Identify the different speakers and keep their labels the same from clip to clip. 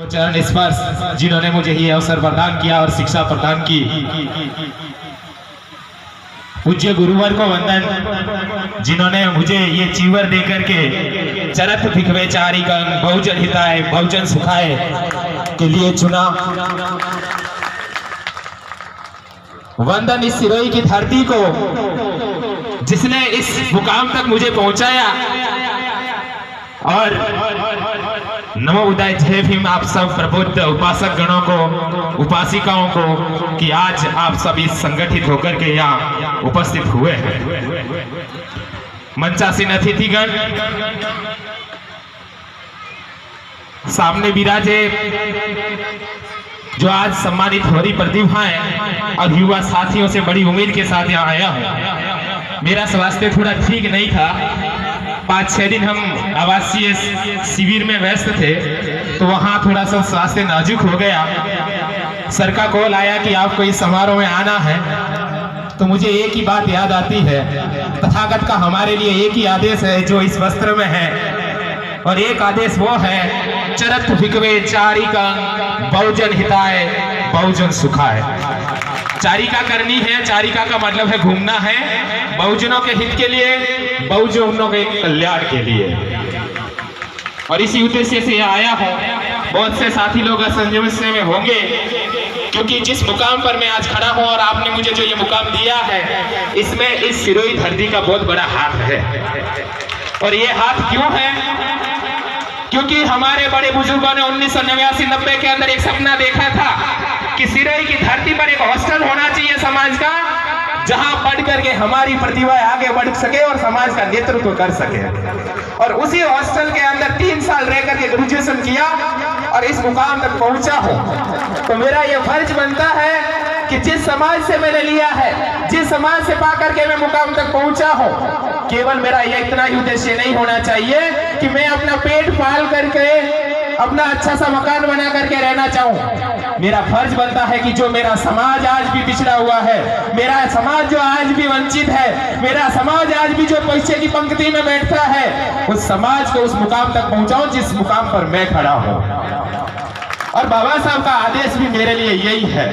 Speaker 1: चरण स्पर्श जिन्होंने मुझे ये अवसर प्रदान किया और शिक्षा प्रदान की, पूज्य गुरुवर को वंदन जिन्होंने मुझे ये चीवर देकर के चरत भिखवे चारी कंग बहुजन हिताय बहुजन सुखाय के लिए चुना। वंदन इस सिरोही की धरती को जिसने इस मुकाम तक मुझे पहुंचाया, और नमो उदय जय भीम आप सब प्रबुद्ध उपासक गणों को, उपासिकाओं को कि आज आप सब इस संगठित होकर के यहाँ उपस्थित हुए हैं। मंचासीन अतिथिगण, सामने विराजे जो आज सम्मानित हो रही प्रतिभाएं और युवा साथियों से बड़ी उम्मीद के साथ यहाँ आया हूँ। मेरा स्वास्थ्य थोड़ा ठीक नहीं था, 5-6 दिन हम आवासीय शिविर में व्यस्त थे, तो वहाँ थोड़ा सा स्वास्थ्य नाजुक हो गया। सर का कॉल आया कि आपको इस समारोह में आना है, तो मुझे एक ही बात याद आती है, तथागत का हमारे लिए एक ही आदेश है जो इस वस्त्र में है, और एक आदेश वो है चरत भिखवे चारी कंग बहुजन हिताय बहुजन सुखाय। चारिका करनी है, चारिका का मतलब है घूमना है, बहुजनों के हित के लिए, बहुजनों के कल्याण के लिए, और इसी उद्देश्य से यहाँ आया हूँ। बहुत से साथी लोग असंजय में होंगे, क्योंकि जिस मुकाम पर मैं आज खड़ा हूँ और आपने मुझे जो ये मुकाम दिया है, इसमें इस सिरोही धरती का बहुत बड़ा हाथ है। और ये हाथ क्यों है? क्योंकि हमारे बड़े बुजुर्गों ने 1989-90 के अंदर एक सपना देखा था कि सिरोही की धरती पर एक हॉस्टल होना चाहिए समाज का, जहां पढ़ करके हमारी प्रतिभा आगे बढ़ सके और समाज का नेतृत्व कर सके। और उसी हॉस्टल के अंदर 3 साल रह करके ग्रेजुएशन किया और इस मुकाम तक पहुंचा हूं। तो मेरा यह फर्ज बनता है कि जिस समाज से मैंने लिया है, जिस समाज से पाकर के मैं मुकाम तक पहुंचा हूं, केवल मेरा यह इतना ही उद्देश्य नहीं होना चाहिए कि मैं अपना पेट पाल करके अपना अच्छा सा मकान बना करके रहना चाहूं। मेरा फर्ज बनता है कि जो मेरा समाज आज भी पिछड़ा हुआ है, मेरा समाज जो आज भी वंचित है, मेरा समाज आज भी जो पीछे की पंक्ति में बैठता है, उस समाज को उस मुकाम तक पहुंचाऊं जिस मुकाम पर मैं खड़ा हूं। और बाबा साहब का आदेश भी मेरे लिए यही है,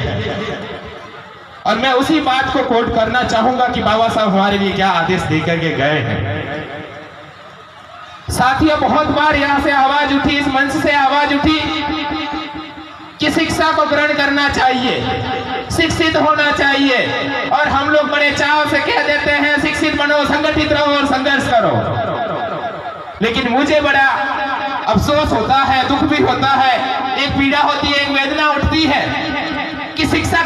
Speaker 1: और मैं उसी बात को कोट करना चाहूंगा कि बाबा साहब हमारे लिए क्या आदेश देकर के गए हैं। साथियों, बहुत बार यहाँ से आवाज उठी, इस मंच से आवाज उठी कि शिक्षा को ग्रहण करना चाहिए, शिक्षित होना चाहिए, और हम लोग बड़े चाव से कह देते हैं शिक्षित बनो, संगठित रहो और संघर्ष करो। लेकिन मुझे बड़ा अफसोस होता है, दुख भी होता है, एक पीड़ा होती है, एक वेदना उठती है कि शिक्षा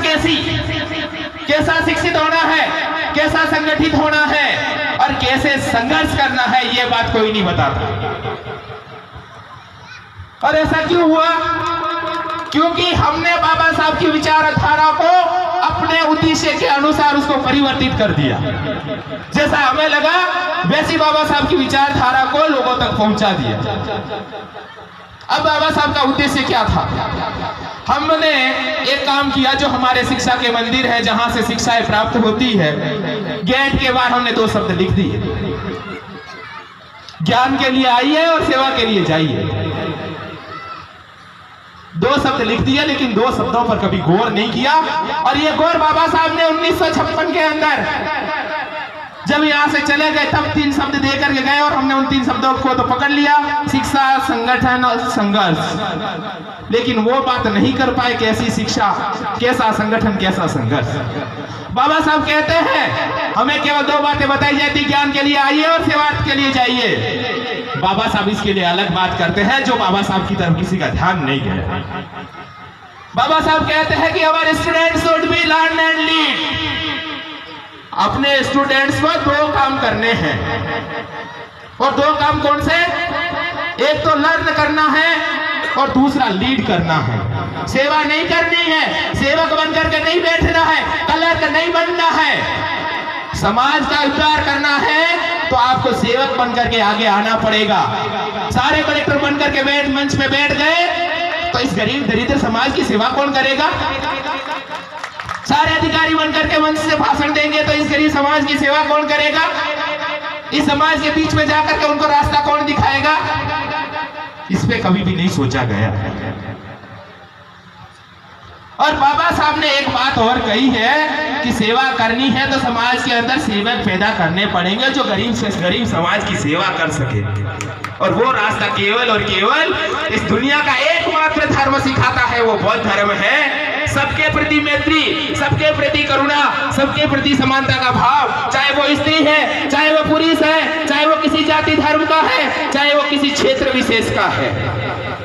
Speaker 1: कैसा शिक्षित होना है, कैसा संगठित होना है और कैसे संघर्ष करना है, ये बात कोई नहीं बताता। और ऐसा क्यों हुआ? क्योंकि हमने बाबा साहब की विचारधारा को अपने उद्देश्य के अनुसार उसको परिवर्तित कर दिया। जैसा हमें लगा वैसी बाबा साहब की विचारधारा को लोगों तक पहुंचा दिया। अब बाबा साहब का उद्देश्य क्या था? हमने एक काम किया, जो हमारे शिक्षा के मंदिर है, जहां से शिक्षाएं प्राप्त होती है, गेट के बाहर हमने 2 शब्द लिख दिए, ज्ञान के लिए आइए और सेवा के लिए जाइए। 2 शब्द लिख दिया, लेकिन 2 शब्दों पर कभी गौर नहीं किया। और ये गौर बाबा साहब ने 1956 के अंदर जब यहाँ से चले गए, तब 3 शब्द देकर के गए, और हमने उन 3 शब्दों को तो पकड़ लिया, शिक्षा, संगठन और संघर्ष। लेकिन वो बात नहीं कर पाए, कैसी शिक्षा, कैसा संगठन, कैसा संघर्ष। बाबा साहब कहते हैं हमें केवल 2 बातें बताई जाती, ज्ञान के लिए आइए और सेवा के लिए जाइए। बाबा साहब इसके लिए अलग बात करते हैं, जो बाबा साहब की तरफ किसी का ध्यान नहीं गया। बाबा साहब कहते हैं कि हमारे students should be learn and lead. अपने स्टूडेंट्स को 2 काम करने हैं, और 2 काम कौन से? एक तो लर्न करना है और दूसरा लीड करना है। सेवा नहीं करनी है, सेवक बन करके नहीं बैठना है, क्लर्क नहीं बनना है। समाज का उद्धार करना है तो आपको सेवक बन करके आगे आना पड़ेगा। सारे कलेक्टर बन करके मंच पे बैठ गए तो इस गरीब दरिद्र समाज की सेवा कौन करेगा? सारे अधिकारी बनकर के मंच से भाषण देंगे तो इस गरीब समाज की सेवा कौन करेगा? इस समाज के बीच में जाकर के उनको रास्ता कौन दिखाएगा? इस पे कभी भी नहीं सोचा गया। और बाबा साहब ने एक बात और कही है कि सेवा करनी है तो समाज के अंदर सेवक पैदा करने पड़ेंगे जो गरीब से गरीब समाज की सेवा कर सके। और वो रास्ता केवल और केवल इस दुनिया का एकमात्र धर्म सिखाता है, वो बौद्ध धर्म है। सबके प्रति मैत्री, सबके प्रति करुणा, सबके प्रति समानता का भाव, चाहे वो स्त्री है, चाहे वो पुरुष है, चाहे वो किसी जाति धर्म का है, चाहे वो किसी क्षेत्र विशेष का है,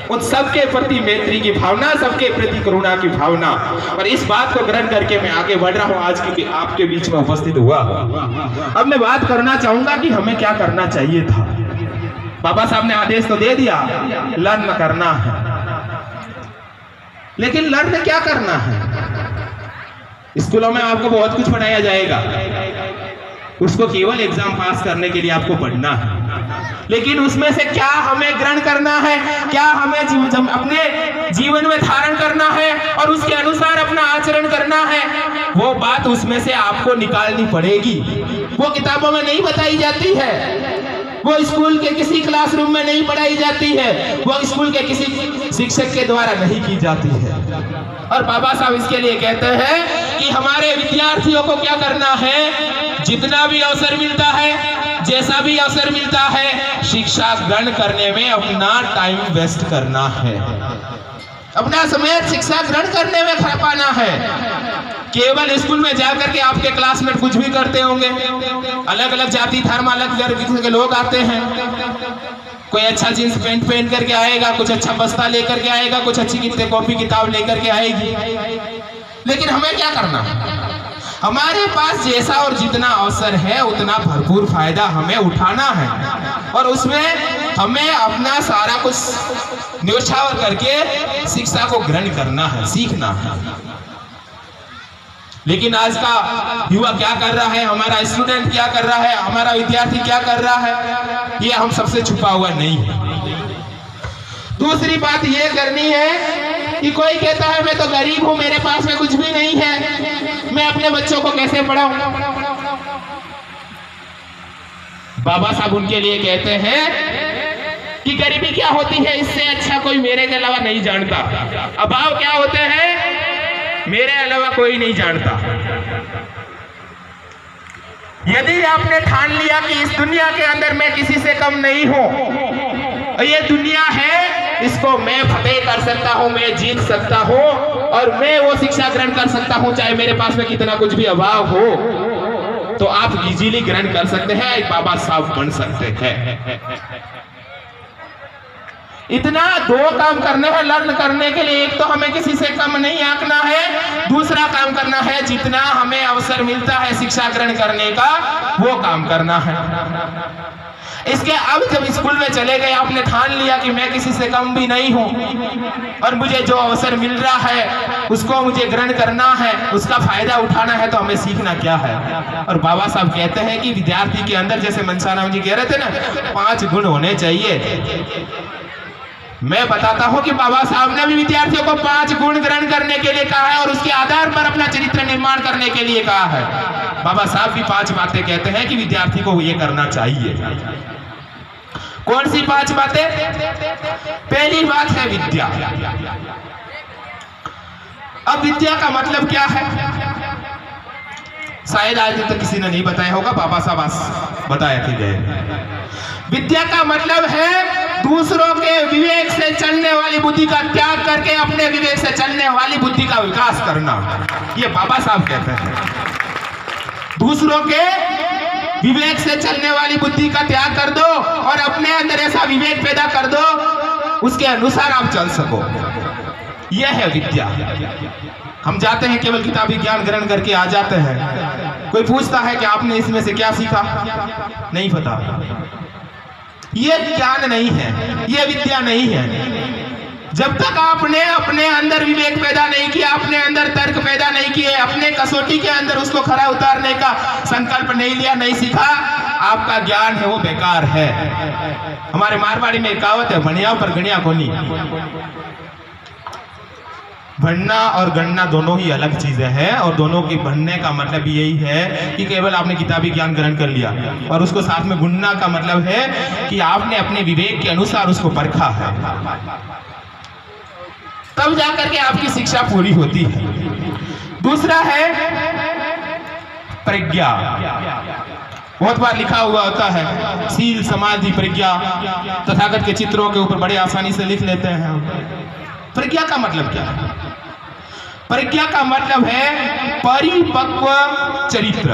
Speaker 1: उन सबके प्रति मैत्री की भावना, सबके प्रति करुणा की भावना। और इस बात को ग्रहण करके मैं आगे बढ़ रहा हूं, आज की आपके बीच में उपस्थित हुआ। अब मैं बात करना चाहूंगा कि हमें क्या करना चाहिए था। बाबा साहब ने आदेश तो दे दिया, लर्न करना है, लेकिन लर्न क्या करना है? स्कूलों में आपको बहुत कुछ पढ़ाया जाएगा, उसको केवल एग्जाम पास करने के लिए आपको पढ़ना है, लेकिन उसमें से क्या हमें ग्रहण करना है, क्या हमें अपने जीवन में धारण करना है और उसके अनुसार अपना आचरण करना है, वो बात उसमें से आपको निकालनी पड़ेगी। वो किताबों में नहीं बताई जाती है, वो स्कूल के किसी क्लासरूम में नहीं पढ़ाई जाती है, वो स्कूल के किसी शिक्षक के द्वारा नहीं की जाती है। और बाबा साहब इसके लिए कहते हैं कि हमारे विद्यार्थियों को क्या करना है, जितना भी अवसर मिलता है, जैसा भी अवसर मिलता है, शिक्षा ग्रहण करने में अपना टाइम वेस्ट करना है, अपना समय शिक्षा ग्रहण करने में खपाना है। केवल स्कूल में जाकर के आपके क्लासमेट कुछ भी करते होंगे, अलग अलग जाति धर्म अलग वर्ग के लोग आते हैं, कोई अच्छा जींस पैंट पहन करके आएगा, कुछ अच्छा बस्ता लेकर के आएगा, कुछ अच्छी कॉपी किताब लेकर के आएगी, लेकिन हमें क्या करना है? हमारे पास जैसा और जितना अवसर है उतना भरपूर फायदा हमें उठाना है और उसमें हमें अपना सारा कुछ न्योछावर करके शिक्षा को ग्रहण करना है, सीखना है। लेकिन आज का युवा क्या कर रहा है, हमारा स्टूडेंट क्या कर रहा है, हमारा विद्यार्थी क्या कर रहा है, ये हम सबसे छुपा हुआ नहीं है। दूसरी बात ये करनी है कि कोई कहता है मैं तो गरीब हूं, मेरे पास में कुछ भी नहीं है, मैं अपने बच्चों को कैसे पढ़ाऊं? बाबा साहब उनके लिए कहते हैं कि गरीबी क्या होती है इससे अच्छा कोई मेरे के अलावा नहीं जानता, अभाव क्या होते हैं मेरे अलावा कोई नहीं जानता। यदि आपने ठान लिया कि इस दुनिया के अंदर मैं किसी से कम नहीं हूं, ये दुनिया है, इसको मैं फतेह कर सकता हूं, मैं जीत सकता हूं और मैं वो शिक्षा ग्रहण कर सकता हूं, चाहे मेरे पास में कितना कुछ भी अभाव हो, तो आप इजीली ग्रहण कर सकते हैं, एक बाबा साहब बन सकते हैं। इतना दो काम करने हैं लर्न करने के लिए, एक तो हमें किसी से कम नहीं आंकना है, दूसरा काम करना है जितना हमें अवसर मिलता है शिक्षा ग्रहण करने का वो काम करना है। इसके अब जब स्कूल में चले गए, आपने ठान लिया कि मैं किसी से कम भी नहीं हूं और मुझे जो अवसर मिल रहा है उसको मुझे ग्रहण करना है, उसका फायदा उठाना है, तो हमें सीखना क्या है? और बाबा साहब कहते हैं कि विद्यार्थी के अंदर, जैसे मनसाराम जी कह रहे थे ना, 5 गुण होने चाहिए। मैं बताता हूं कि बाबा साहब ने भी विद्यार्थियों को 5 गुण ग्रहण करने के लिए कहा है और उसके आधार पर अपना चरित्र निर्माण करने के लिए कहा है। बाबा साहब भी 5 बातें कहते हैं कि विद्यार्थी को ये करना चाहिए। कौन सी 5 बातें? पहली बात है विद्या। अब विद्या का मतलब क्या है? शायद आज तक किसी ने नहीं बताया होगा, बाबा साहब आज बताया कि गए। विद्या का मतलब है दूसरों के विवेक से चलने वाली बुद्धि का त्याग करके अपने विवेक से चलने वाली बुद्धि का विकास करना, ये बाबा साहब कहते हैं। दूसरों के विवेक से चलने वाली बुद्धि का त्याग कर दो और अपने अंदर ऐसा विवेक पैदा कर दो उसके अनुसार आप चल सको, यह है विद्या। हम जाते हैं केवल किताबी ज्ञान ग्रहण करके आ जाते हैं, कोई पूछता है कि आपने इसमें से क्या सीखा, नहीं पता। ये ज्ञान नहीं है, ये विद्या नहीं है। जब तक आपने अपने अंदर विवेक पैदा नहीं किया, अपने अंदर तर्क पैदा नहीं किए, अपने कसौटी के अंदर उसको खरा उतारने का संकल्प नहीं लिया, नहीं सीखा, आपका ज्ञान है वो बेकार है। हमारे मारवाड़ी में कहावत है, भणिया पर गणिया कोनी। भणना और गणना दोनों ही अलग चीजें हैं और दोनों की भणने का मतलब यही है कि केवल आपने किताबी ज्ञान ग्रहण कर लिया, और उसको साथ में गुणना का मतलब है कि आपने अपने विवेक के अनुसार उसको परखा है। तब जाकर के आपकी शिक्षा पूरी होती है। दूसरा है प्रज्ञा। बहुत बार लिखा हुआ होता है शील समाधि प्रज्ञा, तथागत के चित्रों के ऊपर बड़े आसानी से लिख लेते हैं। प्रज्ञा का मतलब क्या है? प्रज्ञा का मतलब है परिपक्व चरित्र,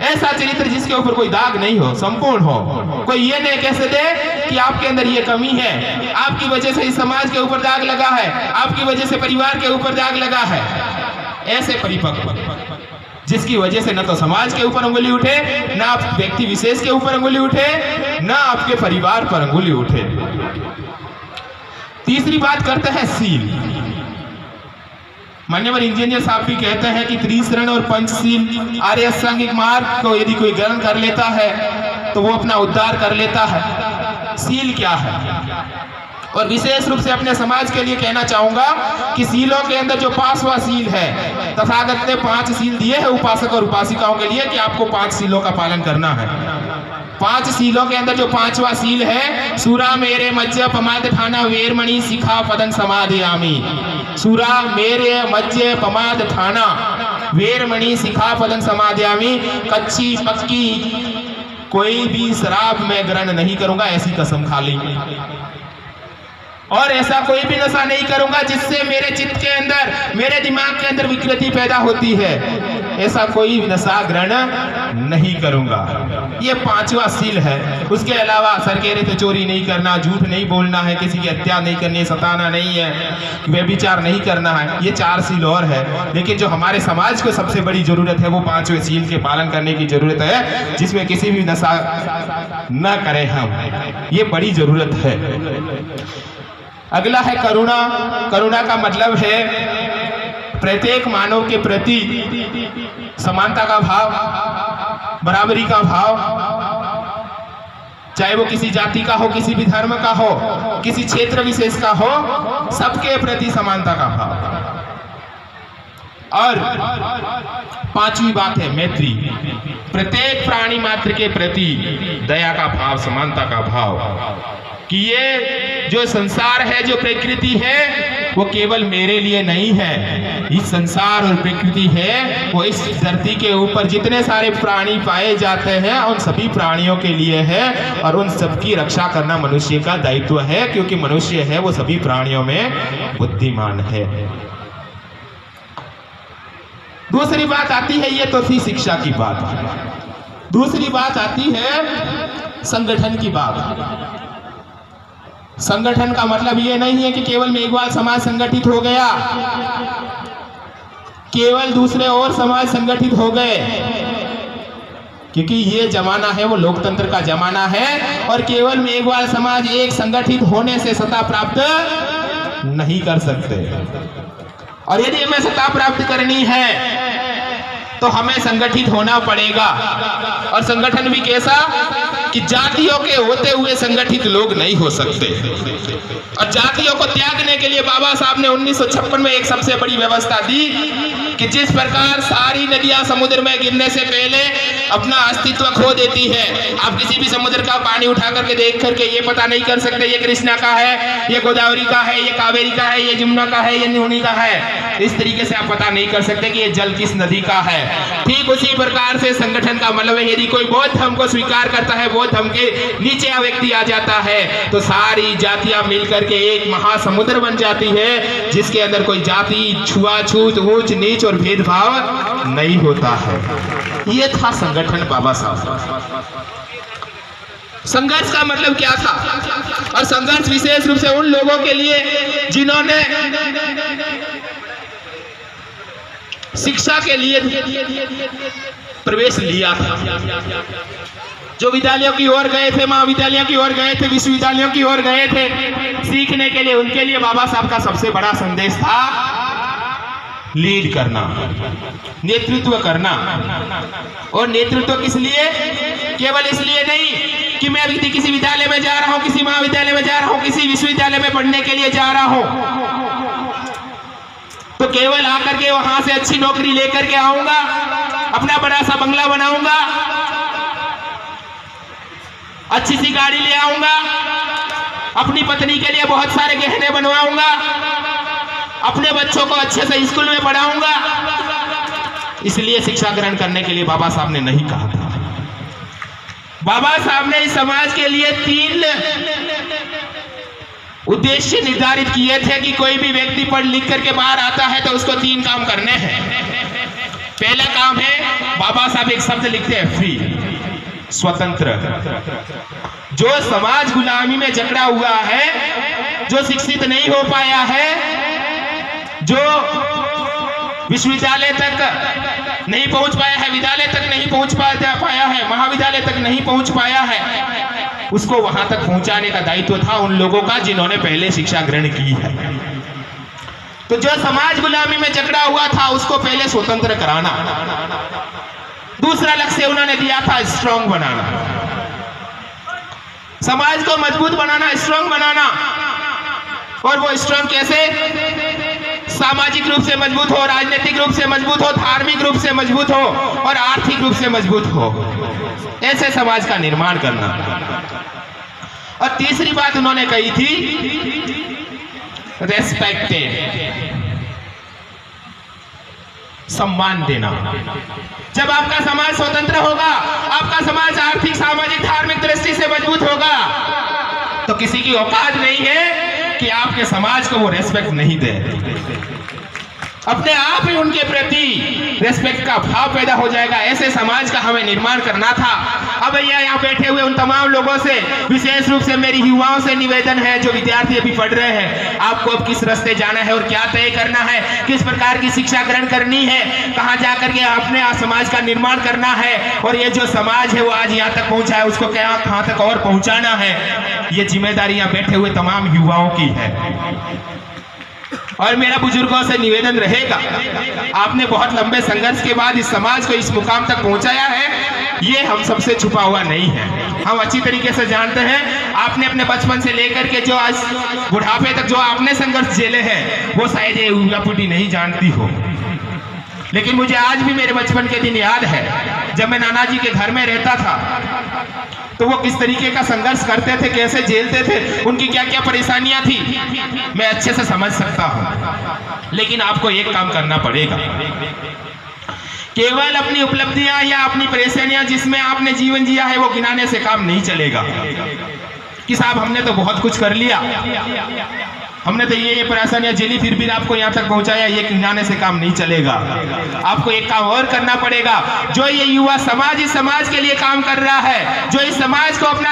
Speaker 1: ऐसा चरित्र जिसके ऊपर कोई दाग नहीं हो, संपूर्ण हो। कोई ये नहीं कह सकते कि आपके अंदर ये कमी है, आपकी वजह से इस समाज के ऊपर दाग लगा है, आपकी वजह से परिवार के ऊपर दाग लगा है। ऐसे परिपक्व जिसकी वजह से न तो समाज के ऊपर अंगुली उठे, न आप व्यक्ति विशेष के ऊपर अंगुली उठे, न आपके परिवार पर अंगुली उठे। तीसरी बात करते हैं शील। मान्यवर इंजीनियर साहब भी कहते हैं कि त्रिशरण और पंचशील आर्य अष्टांगिक मार्ग को यदि कोई ग्रहण कर लेता है तो वो अपना उद्धार कर लेता है। शील क्या है? और विशेष रूप से अपने समाज के लिए कहना चाहूंगा कि शीलों के अंदर जो 5वां शील है, तथागत ने 5 शील दिए हैं उपासक और उपासिकाओं के लिए कि आपको 5 शीलों का पालन करना है। 5 शीलों के अंदर जो 5वां शील है, सूरा मेरे मज्ज पमाद ठाना वेरमणि शिखा पदन समाधियामी। सूरा मेरे मज्ज पमाद ठाना वेरमणि शिखा पदन समाधियामी। कच्ची पक्की कोई भी शराब मैं ग्रहण नहीं करूंगा, ऐसी कसम खा ली। और ऐसा कोई भी नशा नहीं करूंगा जिससे मेरे चित्त के अंदर, मेरे दिमाग के अंदर विकृति पैदा होती है, ऐसा कोई नशा ग्रहण नहीं करूंगा। ये 5वां शील है। उसके अलावा सरकेरे तो चोरी नहीं करना, झूठ नहीं बोलना है, किसी की हत्या नहीं करनी है, सताना नहीं है, व्यभिचार नहीं करना है। ये 4 शील और है, लेकिन जो हमारे समाज को सबसे बड़ी जरूरत है वो 5वें शील के पालन करने की जरूरत है, जिसमें किसी भी नशा न करें हम। ये बड़ी जरूरत है। अगला है करुणा। करुणा का मतलब है प्रत्येक मानव के प्रति समानता का भाव, बराबरी का भाव, चाहे वो किसी जाति का हो, किसी भी धर्म का हो, किसी क्षेत्र विशेष का हो, सबके प्रति समानता का भाव। और 5वीं बात है मैत्री। प्रत्येक प्राणी मात्र के प्रति दया का भाव, समानता का भाव, कि ये जो संसार है, जो प्रकृति है, वो केवल मेरे लिए नहीं है। इस संसार और प्रकृति है वो इस धरती के ऊपर जितने सारे प्राणी पाए जाते हैं उन सभी प्राणियों के लिए है, और उन सबकी रक्षा करना मनुष्य का दायित्व है, क्योंकि मनुष्य है वो सभी प्राणियों में बुद्धिमान है। दूसरी बात आती है, ये तो थी शिक्षा की बात। दूसरी बात आती है संगठन की बात। संगठन का मतलब ये नहीं है कि केवल मेघवाल समाज संगठित हो गया, केवल दूसरे और समाज संगठित हो गए, क्योंकि ये जमाना है वो लोकतंत्र का जमाना है, और केवल मेघवाल समाज एक संगठित होने से सत्ता प्राप्त नहीं कर सकते। और यदि हमें सत्ता प्राप्त करनी है तो हमें संगठित होना पड़ेगा। और संगठन भी कैसा कि जातियों के होते हुए संगठित लोग नहीं हो सकते। और जातियों को त्यागने के लिए बाबा साहब ने 1956 में एक सबसे बड़ी व्यवस्था दी कि जिस प्रकार सारी नदियां समुद्र में गिरने से पहले अपना अस्तित्व खो देती है, आप किसी भी समुद्र का पानी उठा करके देख करके ये पता नहीं कर सकते ये कृष्णा का है, ये गोदावरी का है, ये कावेरी का है, ये जमुना का है, ये नूनी का है। इस तरीके से आप पता नहीं कर सकते कि ये जल किस नदी का है। ठीक उसी प्रकार से संगठन का मतलब है, यदि कोई बौद्ध धर्म को स्वीकार करता है, बौद्ध धर्म के नीचे आ व्यक्ति आ जाता है, तो सारी जातियां मिलकर के एक महासमुद्र बन जाती है, जिसके अंदर कोई जाति, छुआछूत, ऊंच नीच और भेदभाव नहीं होता है। ये था संगठन बाबा साहब। संघर्ष का मतलब क्या था? और संघर्ष विशेष रूप से उन लोगों के लिए जिन्होंने शिक्षा के लिए प्रवेश लिया था, जो विद्यालयों की ओर गए थे, महाविद्यालयों की ओर गए थे, विश्वविद्यालयों की ओर गए थे सीखने के लिए, उनके लिए बाबा साहब का सबसे बड़ा संदेश था लीड करना, नेतृत्व करना। और नेतृत्व किस लिए? केवल इसलिए नहीं कि मैं अभी किसी विद्यालय में जा रहा हूं, किसी महाविद्यालय में जा रहा हूं, किसी विश्वविद्यालय में पढ़ने के लिए जा रहा हूं, तो केवल आकर के वहां से अच्छी नौकरी लेकर के आऊंगा, अपना बड़ा सा बंगला बनाऊंगा, अच्छी सी गाड़ी ले आऊंगा, अपनी पत्नी के लिए बहुत सारे गहने बनवाऊंगा, अपने बच्चों को अच्छे से स्कूल में पढ़ाऊंगा। इसलिए शिक्षा ग्रहण करने के लिए बाबा साहब ने नहीं कहा था। बाबा साहब ने इस समाज के लिए 3 उद्देश्य निर्धारित किए थे कि कोई भी व्यक्ति पढ़ लिख करके बाहर आता है तो उसको 3 काम करने हैं। पहला काम है, बाबा साहब एक शब्द लिखते हैं, फ्री, स्वतंत्र। जो समाज गुलामी में जकड़ा हुआ है, जो शिक्षित नहीं हो पाया है, जो विश्वविद्यालय तक नहीं पहुंच पाया है, विद्यालय तक नहीं पहुंच पाया है, महाविद्यालय तक नहीं पहुंच पाया है, उसको वहां तक पहुंचाने का दायित्व था उन लोगों का जिन्होंने पहले शिक्षा ग्रहण की है। तो जो समाज गुलामी में जकड़ा हुआ था उसको पहले स्वतंत्र कराना। दूसरा लक्ष्य उन्होंने दिया था स्ट्रांग बनाना, समाज को मजबूत बनाना, स्ट्रांग बनाना। और वो स्ट्रांग कैसे? सामाजिक रूप से मजबूत हो, राजनीतिक रूप से मजबूत हो, धार्मिक रूप से मजबूत हो और आर्थिक रूप से मजबूत हो, ऐसे समाज का निर्माण करना। और तीसरी बात उन्होंने कही थी, रेस्पेक्टेड, सम्मान देना। जब आपका समाज स्वतंत्र होगा, आपका समाज आर्थिक, सामाजिक, धार्मिक दृष्टि से मजबूत होगा, तो किसी की औकात नहीं है कि आपके समाज को वो रेस्पेक्ट नहीं दे। अपने आप ही उनके प्रति रेस्पेक्ट का भाव पैदा हो जाएगा। ऐसे समाज का हमें निर्माण करना था। अब भैया यहाँ बैठे हुए उन तमाम लोगों से, विशेष रूप से मेरी युवाओं से निवेदन है, जो विद्यार्थी अभी पढ़ रहे हैं, आपको अब किस रास्ते जाना है और क्या तय करना है, किस प्रकार की शिक्षा ग्रहण करनी है, कहाँ जाकर के अपने समाज का निर्माण करना है, और ये जो समाज है वो आज यहाँ तक पहुंचा है, उसको क्या कहाँ तक और पहुंचाना है, ये जिम्मेदारी यहाँ बैठे हुए तमाम युवाओं की है। और मेरा बुजुर्गों से निवेदन रहेगा, आपने बहुत लंबे संघर्ष के बाद इस समाज को इस मुकाम तक पहुंचाया है, ये हम सबसे छुपा हुआ नहीं है। हम अच्छी तरीके से जानते हैं, आपने अपने बचपन से लेकर के जो आज बुढ़ापे तक जो आपने संघर्ष झेले हैं, वो शायद ये युवा पीढ़ी नहीं जानती हो। लेकिन मुझे आज भी मेरे बचपन के दिन याद है, जब मैं नाना जी के घर में रहता था, तो वो किस तरीके का संघर्ष करते थे, कैसे झेलते थे, उनकी क्या क्या परेशानियां थी, मैं अच्छे से समझ सकता हूं। लेकिन आपको एक काम करना पड़ेगा, केवल अपनी उपलब्धियां या अपनी परेशानियां जिसमें आपने जीवन जिया है वो गिनाने से काम नहीं चलेगा कि साहब हमने तो बहुत कुछ कर लिया, हमने तो ये परेशानियां झेली, फिर भी आपको यहाँ तक पहुंचाया, ये गिनाने से काम नहीं चलेगा। आपको एक काम और करना पड़ेगा। जो ये युवा समाज इस समाज के लिए काम कर रहा है, जो इस समाज को अपना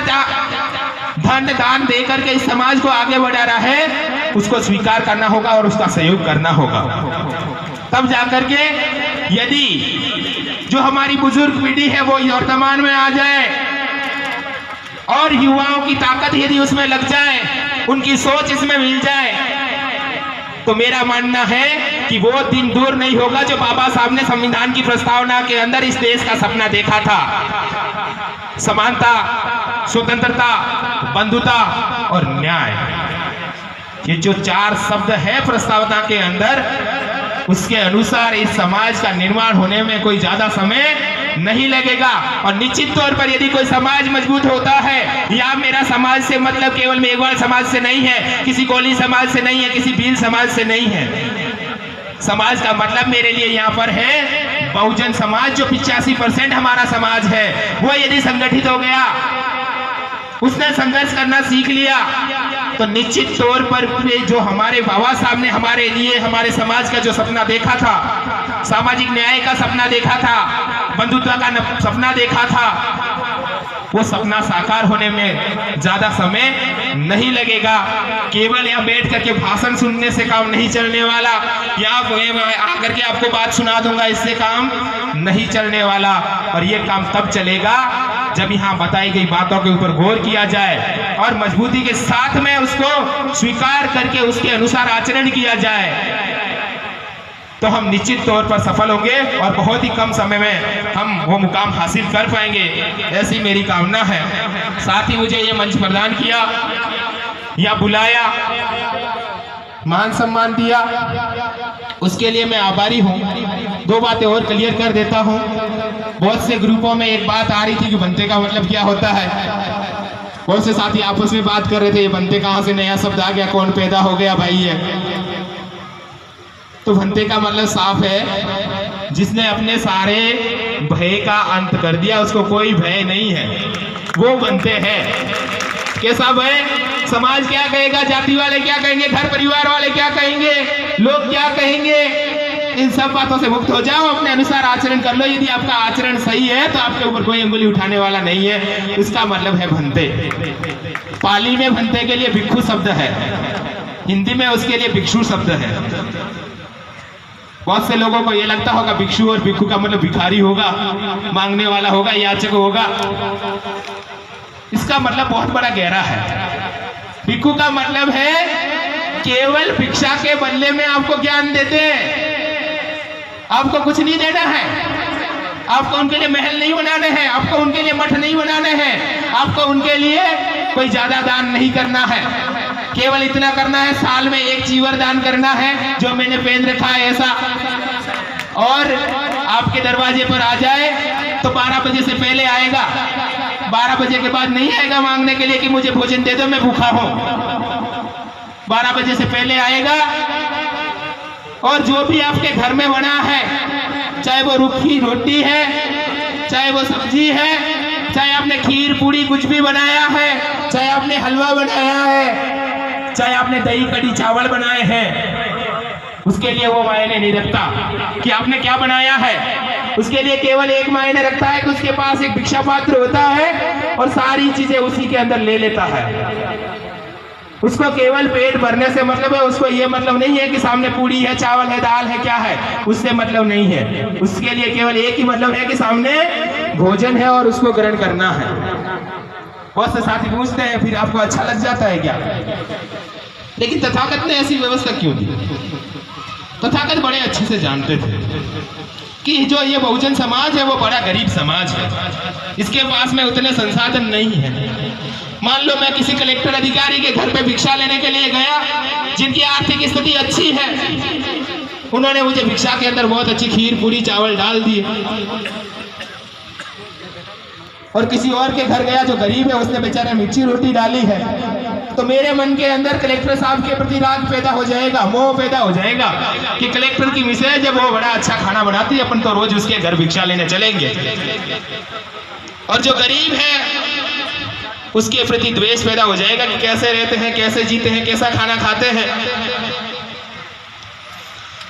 Speaker 1: धन दान दे करके इस समाज को आगे बढ़ा रहा है, उसको स्वीकार करना होगा और उसका सहयोग करना होगा। तब जाकर के यदि जो हमारी बुजुर्ग पीढ़ी है वो वर्तमान में आ जाए और युवाओं की ताकत यदि उसमें लग जाए, उनकी सोच इसमें मिल जाए, तो मेरा मानना है कि वो दिन दूर नहीं होगा जो बाबा साहब ने संविधान की प्रस्तावना के अंदर इस देश का सपना देखा था। समानता, स्वतंत्रता, बंधुता और न्याय, ये जो 4 शब्द है प्रस्तावना के अंदर, उसके अनुसार इस समाज का निर्माण होने में कोई ज्यादा समय नहीं लगेगा। और निश्चित तौर पर यदि कोई समाज मजबूत होता है, या मेरा समाज से मतलब केवल मेघवाल समाज से नहीं है, किसी कोली समाज से नहीं है, किसी भील समाज से नहीं है, समाज का मतलब मेरे लिए यहाँ पर है बहुजन समाज, जो 85% हमारा समाज है, वो यदि संगठित हो गया, उसने संघर्ष करना सीख लिया, तो निश्चित तौर पर जो हमारे बाबा साहब ने हमारे लिए हमारे समाज का जो सपना देखा था, सामाजिक न्याय का सपना देखा था, बंधुत्व का सपना देखा था, वो सपना साकार होने में ज्यादा समय नहीं लगेगा। केवल यहाँ बैठ करके भाषण सुनने से काम नहीं चलने वाला, यहाँ आकर के आपको बात सुना दूंगा, इससे काम नहीं चलने वाला। और ये काम तब चलेगा जब यहाँ बताई गई बातों के ऊपर गौर किया जाए और मजबूती के साथ में उसको स्वीकार करके उसके अनुसार आचरण किया जाए, तो हम निश्चित तौर पर सफल होंगे और बहुत ही कम समय में हम वो मुकाम हासिल कर पाएंगे, ऐसी मेरी कामना है। साथ ही मुझे ये मंच प्रदान किया, या बुलाया, मान सम्मान दिया, उसके लिए मैं आभारी हूँ। 2 बातें और क्लियर कर देता हूँ। बहुत से ग्रुपों में एक बात आ रही थी कि बनते का मतलब क्या होता है। बहुत से साथी आपस में बात कर रहे थे, ये बनते कहाँ से नया शब्द आ गया, कौन पैदा हो गया भाई है। तो भंते का मतलब साफ है, जिसने अपने सारे भय का अंत कर दिया, उसको कोई भय नहीं है, वो भंते है। कैसा भय? समाज क्या कहेगा, जाति वाले क्या कहेंगे, घर परिवार वाले क्या कहेंगे, लोग क्या कहेंगे, इन सब बातों से मुक्त हो जाओ, अपने अनुसार आचरण कर लो। यदि आपका आचरण सही है तो आपके ऊपर कोई अंगुली उठाने वाला नहीं है। इसका मतलब है भंते। पाली में भंते के लिए भिक्षु शब्द है, हिंदी में उसके लिए भिक्षु शब्द है। बहुत से लोगों को यह लगता होगा भिक्षु और भिक्षु का मतलब भिखारी होगा, मांगने वाला होगा, याचक होगा। इसका मतलब बहुत बड़ा गहरा है। भिक्षु का मतलब है केवल भिक्षा के बदले में आपको ज्ञान देते हैं, आपको कुछ नहीं देना है, आपको उनके लिए महल नहीं बनाने हैं, आपको उनके लिए मठ नहीं बनाने हैं, आपको उनके लिए कोई ज्यादा दान नहीं करना है। केवल इतना करना है, साल में एक चीवर दान करना है, जो मैंने पहन रखा है ऐसा। और आपके दरवाजे पर आ जाए तो 12 बजे से पहले आएगा, 12 बजे के बाद नहीं आएगा मांगने के लिए कि मुझे भोजन दे दो, मैं भूखा हूं। 12 बजे से पहले आएगा और जो भी आपके घर में बना है, चाहे वो रूखी रोटी है, चाहे वो सब्जी है, चाहे आपने खीर पूड़ी कुछ भी बनाया है, चाहे आपने हलवा बनाया है, चाहे आपने दही कड़ी चावल बनाए हैं, उसके लिए वो मायने नहीं रखता कि आपने क्या बनाया है। उसके लिए केवल एक मायने रखता है कि उसके पास एक भिक्षा पात्र होता है और सारी चीजें उसी के अंदर ले लेता है। उसको केवल पेट भरने से मतलब है, उसको ये मतलब नहीं है कि सामने पूड़ी है, चावल है, दाल है, क्या है, उससे मतलब नहीं है। उसके लिए केवल एक ही मतलब है कि सामने भोजन है और उसको ग्रहण करना है। बहुत से साथी पूछते हैं फिर आपको अच्छा लग जाता है क्या? लेकिन तथागत ने ऐसी व्यवस्था क्यों दी? तथागत बड़े अच्छे से जानते थे कि जो ये बहुजन समाज है वो बड़ा गरीब समाज है, इसके पास में उतने संसाधन नहीं है। मान लो मैं किसी कलेक्टर अधिकारी के घर पे भिक्षा लेने के लिए गया, जिनकी आर्थिक स्थिति अच्छी है, उन्होंने मुझे भिक्षा के अंदर बहुत अच्छी खीर पूरी चावल डाल दिए। और किसी और के घर गया जो गरीब है, उसने बेचारा मिर्ची रोटी डाली है, तो मेरे मन के अंदर कलेक्टर साहब के प्रति राग पैदा हो जाएगा, मोह पैदा हो जाएगा कि कलेक्टर की मिसेज जब वो बड़ा अच्छा खाना बनाती है, अपन तो रोज उसके घर भिक्षा लेने चलेंगे। और जो गरीब है उसके प्रति द्वेष पैदा हो जाएगा कि कैसे रहते हैं, कैसे जीते हैं, कैसा खाना खाते हैं।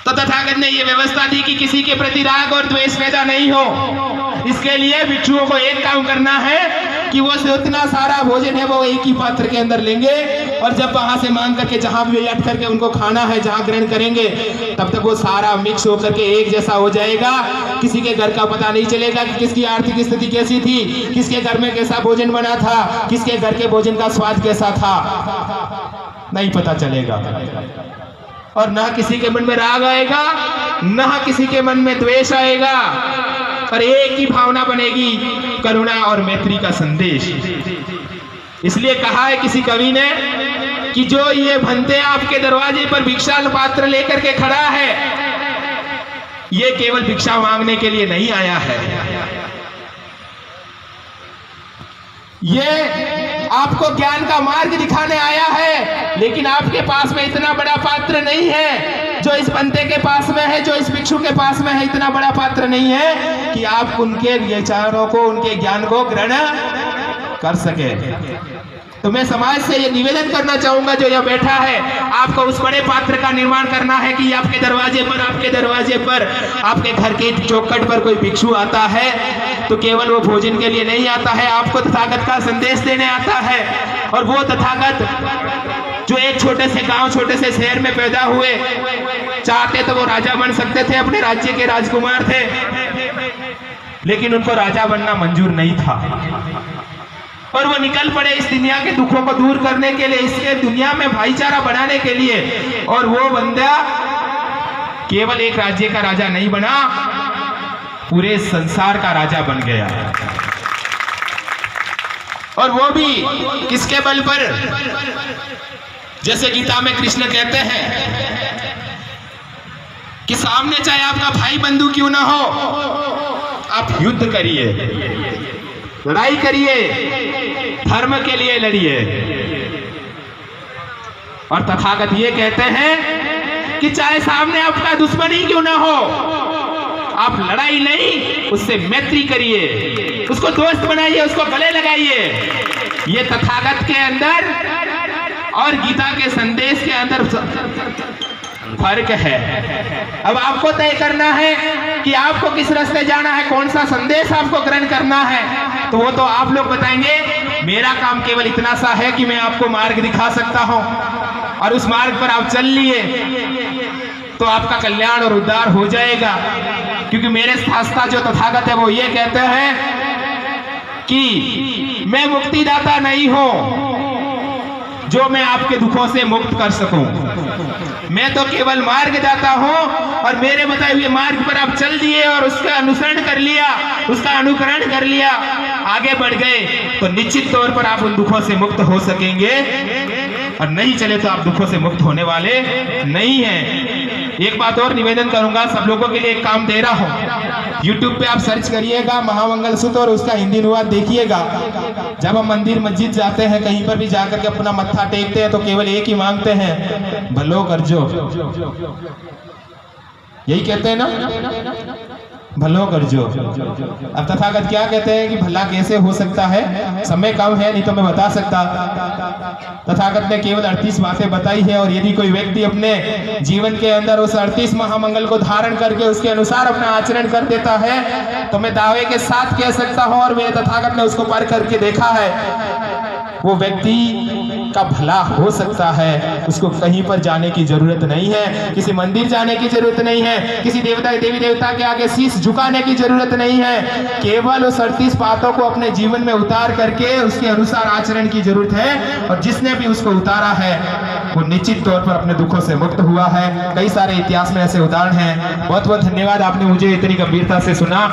Speaker 1: तो तथागत ने यह व्यवस्था दी कि किसी के प्रति राग और द्वेष पैदा नहीं हो। इसके लिए भिक्षुओं को एक काम करना है कि वो उतना सारा भोजन है वो एक ही पात्र के अंदर लेंगे, और जब वहां से मांग करके जहां भी बैठ करके उनको खाना है, जहां ग्रहण करेंगे, तब तक वो सारा मिक्स होकर के एक जैसा हो जाएगा। किसी के घर का पता नहीं चलेगा कि किसकी आर्थिक स्थिति कैसी थी, किसके घर में कैसा भोजन बना था, किसके घर के भोजन का स्वाद कैसा था, नहीं पता चलेगा। और ना किसी के मन में राग आएगा, ना किसी के मन में द्वेष आएगा, और एक ही भावना बनेगी, करुणा और मैत्री का संदेश। इसलिए कहा है किसी कवि ने कि जो ये भंते आपके दरवाजे पर भिक्षा पात्र लेकर के खड़ा है, ये केवल भिक्षा मांगने के लिए नहीं आया है, ये आपको ज्ञान का मार्ग दिखाने आया है। लेकिन आपके पास में इतना बड़ा पात्र नहीं है जो इस बंते के पास में है, जो इस भिक्षु के पास में है। इतना बड़ा पात्र नहीं है कि आप उनके विचारों को, उनके ज्ञान को ग्रहण कर सके। तो मैं समाज से ये निवेदन करना चाहूंगा, जो यह बैठा है, आपको उस बड़े पात्र का निर्माण करना है कि आपके दरवाजे पर आपके घर के चौखट पर कोई भिक्षु आता है तो केवल वो भोजन के लिए नहीं आता है, आपको तथागत का संदेश देने आता है। और वो तथागत जो एक छोटे से गांव, छोटे से शहर में पैदा हुए, चाहते तो वो राजा बन सकते थे, अपने राज्य के राजकुमार थे, लेकिन उनको राजा बनना मंजूर नहीं था। और वो निकल पड़े इस दुनिया के दुखों को दूर करने के लिए, इसके दुनिया में भाईचारा बढ़ाने के लिए। और वो बंदा केवल एक राज्य का राजा नहीं बना, पूरे संसार का राजा बन गया। और वो भी किसके बल पर? जैसे गीता में कृष्ण कहते हैं कि सामने चाहे आपका भाई बंधु क्यों ना हो, आप युद्ध करिए, लड़ाई करिए, धर्म के लिए लड़िए। और तथागत ये कहते हैं कि चाहे सामने आपका दुश्मन ही क्यों ना हो, आप लड़ाई नहीं, उससे मैत्री करिए, उसको दोस्त बनाइए, उसको गले लगाइए। ये तथागत के अंदर और गीता के संदेश के अंदर फर्क है। अब आपको तय करना है कि आपको किस रास्ते जाना है, कौन सा संदेश आपको ग्रहण करना है, तो वो तो आप लोग बताएंगे। मेरा काम केवल इतना सा है कि मैं आपको मार्ग दिखा सकता हूं, और उस मार्ग पर आप चल लिए तो आपका कल्याण और उद्धार हो जाएगा। क्योंकि मेरे शास्त्र जो तथागत है वो ये कहते हैं कि मैं मुक्तिदाता नहीं हूं जो मैं आपके दुखों से मुक्त कर सकूं। मैं तो केवल मार्ग दाता हूं, और मेरे बताए हुए मार्ग पर आप चल दिए और उसका अनुसरण कर लिया, उसका अनुकरण कर लिया, आगे बढ़ गए, तो निश्चित तौर पर आप उन दुखों से मुक्त हो सकेंगे। और नहीं चले तो आप दुखों से मुक्त होने वाले नहीं हैं। एक बात और निवेदन करूंगा, सब लोगों के लिए एक काम दे रहा हूं। YouTube पे आप सर्च करिएगा महामंगल सूत्र और उसका हिंदी अनुवाद देखिएगा। जब हम मंदिर मस्जिद जाते हैं, कहीं पर भी जाकर के अपना मत्था टेकते हैं, तो केवल एक ही मांगते हैं, भलो करजो। यही कहते हैं ना, भलो करजो। अब तथागत क्या कहते हैं कि भला कैसे हो सकता है, समय कम है, नहीं तो मैं बता सकता। तथागत ने केवल 38 बातें बताई है, और यदि कोई व्यक्ति अपने जीवन के अंदर उस 38 महामंगल को धारण करके उसके अनुसार अपना आचरण कर देता है, तो मैं दावे के साथ कह सकता हूं, और मेरे तथागत ने उसको परख करके देखा है, वो व्यक्ति का भला हो सकता है। उसको कहीं पर जाने की जरूरत नहीं है, किसी मंदिर जाने की जरूरत नहीं है, किसी देवी देवता के आगे शीश झुकाने की जरूरत नहीं है। केवल उस 38 बातों को अपने जीवन में उतार करके उसके अनुसार आचरण की जरूरत है, और जिसने भी उसको उतारा है वो निश्चित तौर पर अपने दुखों से मुक्त हुआ है। कई सारे इतिहास में ऐसे उदाहरण हैं। बहुत बहुत धन्यवाद, आपने मुझे इतनी गंभीरता से सुना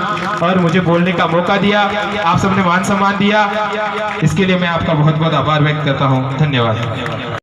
Speaker 1: और मुझे बोलने का मौका दिया, आप सबने मान सम्मान दिया, इसके लिए मैं आपका बहुत बहुत आभार व्यक्त करता हूँ। धन्यवाद।